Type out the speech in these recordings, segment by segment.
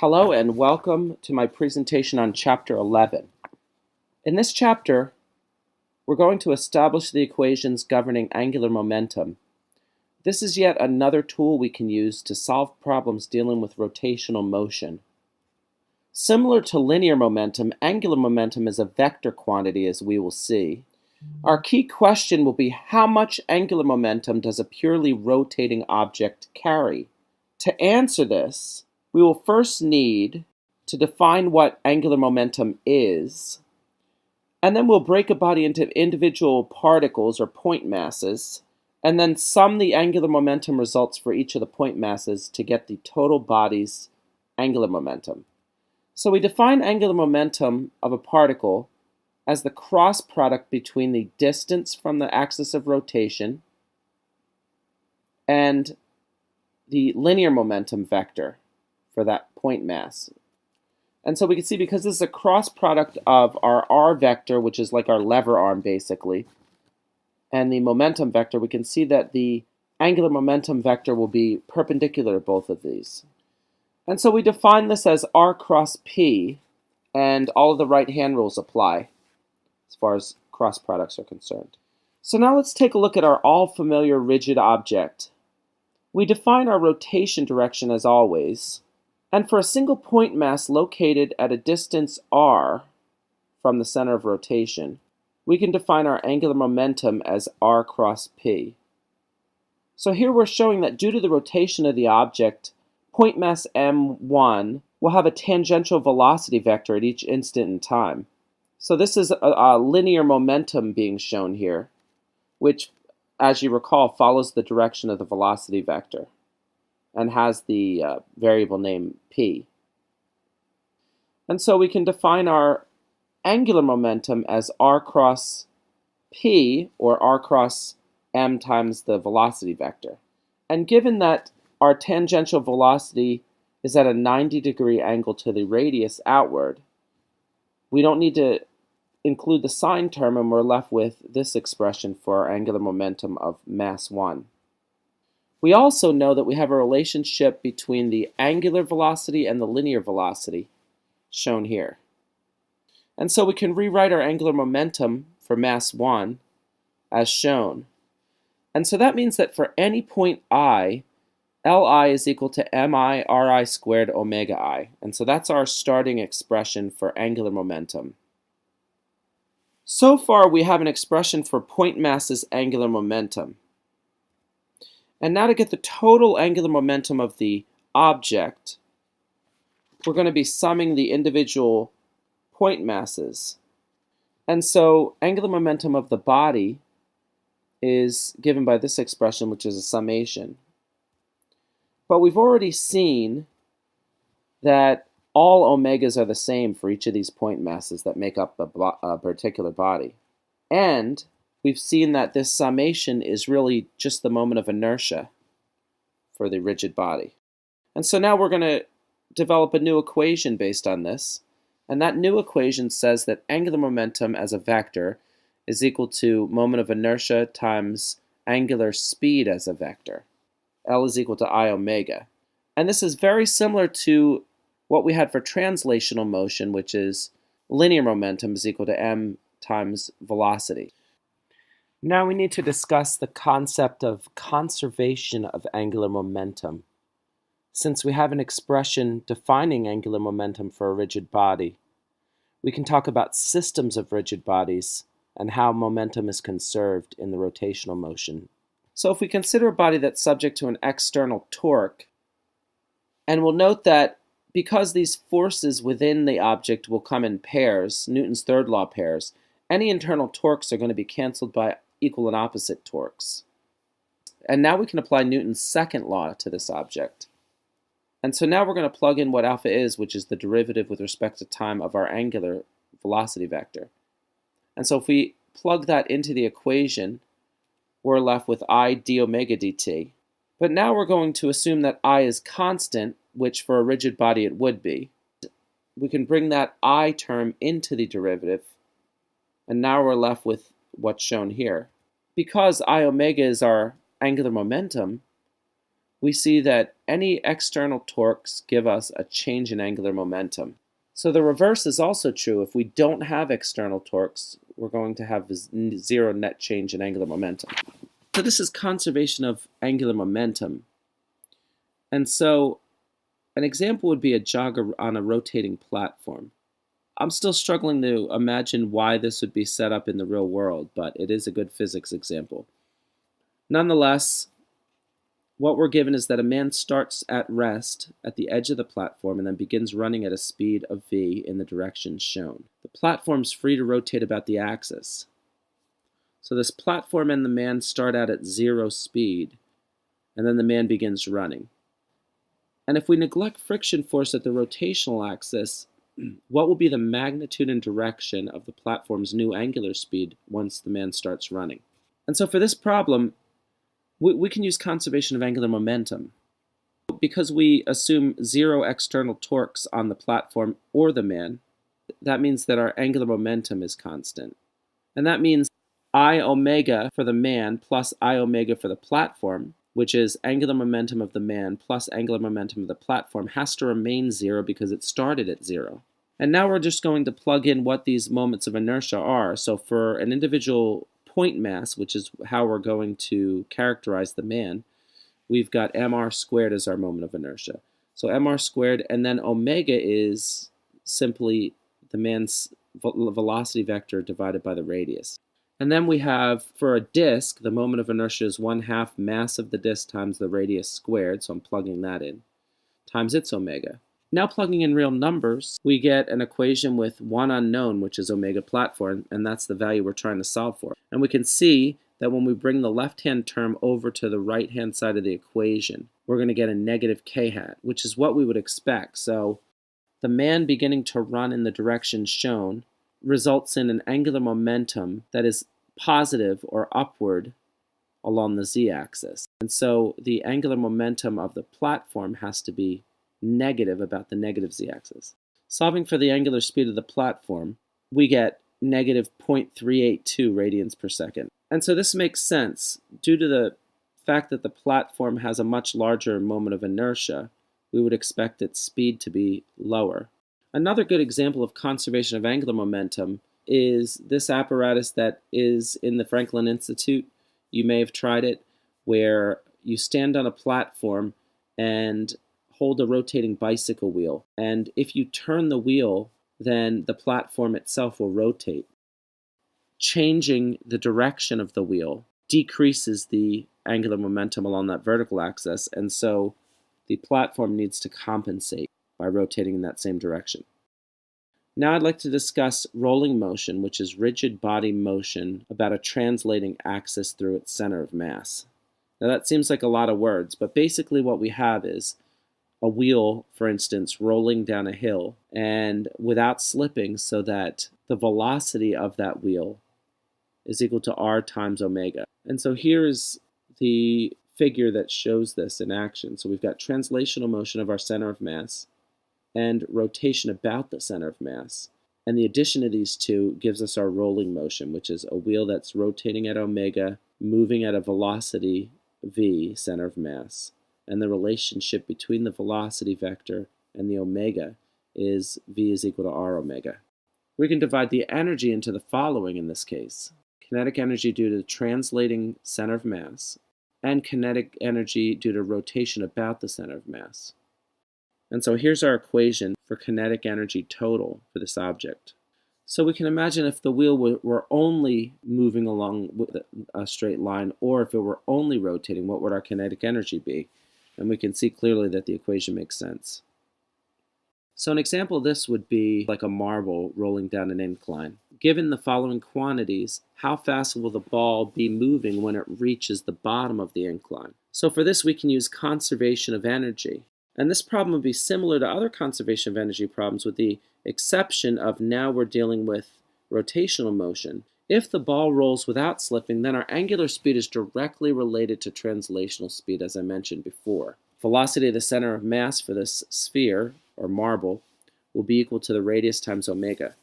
Hello and welcome to my presentation on Chapter 11. In this chapter, we're going to establish the equations governing angular momentum. This is yet another tool we can use to solve problems dealing with rotational motion. Similar to linear momentum, angular momentum is a vector quantity, as we will see. Our key question will be how much angular momentum does a purely rotating object carry? To answer this, we will first need to define what angular momentum is, and then we'll break a body into individual particles or point masses, and then sum the angular momentum results for each of the point masses to get the total body's angular momentum. So we define angular momentum of a particle as the cross product between the distance from the axis of rotation and the linear momentum vector for that point mass. And so we can see, because this is a cross product of our r vector, which is like our lever arm basically, and the momentum vector, we can see that the angular momentum vector will be perpendicular to both of these. And so we define this as r cross p, and all of the right-hand rules apply as far as cross products are concerned. So now let's take a look at our all-familiar rigid object. We define our rotation direction as always, and for a single point mass located at a distance r from the center of rotation, we can define our angular momentum as r cross p. So here we're showing that due to the rotation of the object, point mass m1 will have a tangential velocity vector at each instant in time. So this is a linear momentum being shown here, which, as you recall, follows the direction of the velocity vector and has the variable name p. And so we can define our angular momentum as r cross p, or r cross m times the velocity vector. And given that our tangential velocity is at a 90-degree angle to the radius outward, we don't need to include the sign term, and we're left with this expression for our angular momentum of mass 1. We also know that we have a relationship between the angular velocity and the linear velocity, shown here. And so we can rewrite our angular momentum for mass 1 as shown. And so that means that for any point I, Li is equal to mi ri squared omega I. And so that's our starting expression for angular momentum. So far we have an expression for point mass's angular momentum. And now to get the total angular momentum of the object, we're going to be summing the individual point masses. And so angular momentum of the body is given by this expression, which is a summation. But we've already seen that all omegas are the same for each of these point masses that make up a particular body. And we've seen that this summation is really just the moment of inertia for the rigid body. And so now we're going to develop a new equation based on this. And that new equation says that angular momentum as a vector is equal to moment of inertia times angular speed as a vector. L is equal to I omega. And this is very similar to what we had for translational motion, which is linear momentum is equal to m times velocity. Now we need to discuss the concept of conservation of angular momentum. Since we have an expression defining angular momentum for a rigid body, we can talk about systems of rigid bodies and how momentum is conserved in the rotational motion. So if we consider a body that's subject to an external torque, and we'll note that because these forces within the object will come in pairs, Newton's third law pairs, any internal torques are going to be canceled by equal and opposite torques. And now we can apply Newton's second law to this object. And so now we're going to plug in what alpha is, which is the derivative with respect to time of our angular velocity vector. And so if we plug that into the equation, we're left with I d omega dt. But now we're going to assume that I is constant, which for a rigid body it would be. We can bring that I term into the derivative, and now we're left with what's shown here. Because I omega is our angular momentum, we see that any external torques give us a change in angular momentum. So the reverse is also true. If we don't have external torques, we're going to have zero net change in angular momentum. So this is conservation of angular momentum. And so an example would be a jogger on a rotating platform. I'm still struggling to imagine why this would be set up in the real world, but it is a good physics example. Nonetheless, what we're given is that a man starts at rest at the edge of the platform and then begins running at a speed of v in the direction shown. The platform's free to rotate about the axis. So this platform and the man start out at 0 speed, and then the man begins running. And if we neglect friction force at the rotational axis, what will be the magnitude and direction of the platform's new angular speed once the man starts running? And so for this problem, we can use conservation of angular momentum. Because we assume 0 external torques on the platform or the man, that means that our angular momentum is constant. And that means I omega for the man plus I omega for the platform, which is angular momentum of the man plus angular momentum of the platform, has to remain 0 because it started at 0. And now we're just going to plug in what these moments of inertia are. So for an individual point mass, which is how we're going to characterize the man, we've got mr squared as our moment of inertia. So mr squared, and then omega is simply the man's velocity vector divided by the radius. And then we have, for a disk, the moment of inertia is 1/2 mass of the disk times the radius squared, so I'm plugging that in, times its omega. Now plugging in real numbers, we get an equation with one unknown, which is omega platform, and that's the value we're trying to solve for. And we can see that when we bring the left-hand term over to the right-hand side of the equation, we're going to get a negative k hat, which is what we would expect. So the man beginning to run in the direction shown results in an angular momentum that is positive or upward along the z-axis. And so the angular momentum of the platform has to be negative about the negative z-axis. Solving for the angular speed of the platform, we get negative 0.382 radians per second. And so this makes sense. Due to the fact that the platform has a much larger moment of inertia, we would expect its speed to be lower. Another good example of conservation of angular momentum is this apparatus that is in the Franklin Institute. You may have tried it, where you stand on a platform and hold a rotating bicycle wheel. And if you turn the wheel, then the platform itself will rotate. Changing the direction of the wheel decreases the angular momentum along that vertical axis, and so the platform needs to compensate by rotating in that same direction. Now I'd like to discuss rolling motion, which is rigid body motion about a translating axis through its center of mass. Now that seems like a lot of words, but basically what we have is a wheel, for instance, rolling down a hill and without slipping, so that the velocity of that wheel is equal to r times omega. And so here's the figure that shows this in action. So we've got translational motion of our center of mass and rotation about the center of mass. And the addition of these two gives us our rolling motion, which is a wheel that's rotating at omega, moving at a velocity v, center of mass. And the relationship between the velocity vector and the omega is v is equal to r omega. We can divide the energy into the following in this case: kinetic energy due to the translating center of mass, and kinetic energy due to rotation about the center of mass. And so here's our equation for kinetic energy total for this object. So we can imagine if the wheel were only moving along with a straight line, or if it were only rotating, what would our kinetic energy be? And we can see clearly that the equation makes sense. So an example of this would be like a marble rolling down an incline. Given the following quantities, how fast will the ball be moving when it reaches the bottom of the incline? So for this we can use conservation of energy. And this problem would be similar to other conservation of energy problems, with the exception of now we're dealing with rotational motion. If the ball rolls without slipping, then our angular speed is directly related to translational speed, as I mentioned before. Velocity of the center of mass for this sphere, or marble, will be equal to the radius times omega.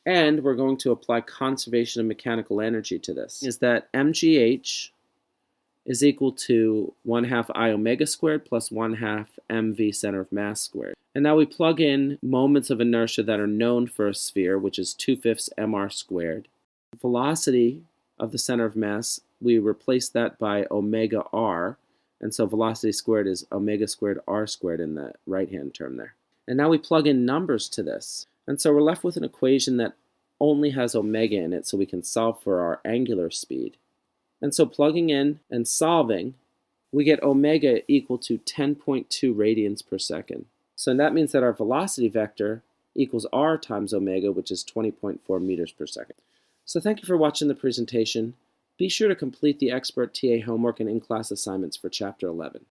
And we're going to apply conservation of mechanical energy to this. Is that mgh is equal to 1/2 I omega squared plus 1/2 mv center of mass squared. And now we plug in moments of inertia that are known for a sphere, which is 2/5 mr squared. Velocity of the center of mass, we replace that by omega r, and so velocity squared is omega squared r squared in the right-hand term there. And now we plug in numbers to this, and so we're left with an equation that only has omega in it, so we can solve for our angular speed. And so plugging in and solving, we get omega equal to 10.2 radians per second. So that means that our velocity vector equals r times omega, which is 20.4 meters per second. So thank you for watching the presentation. Be sure to complete the Expert TA homework and in-class assignments for Chapter 11.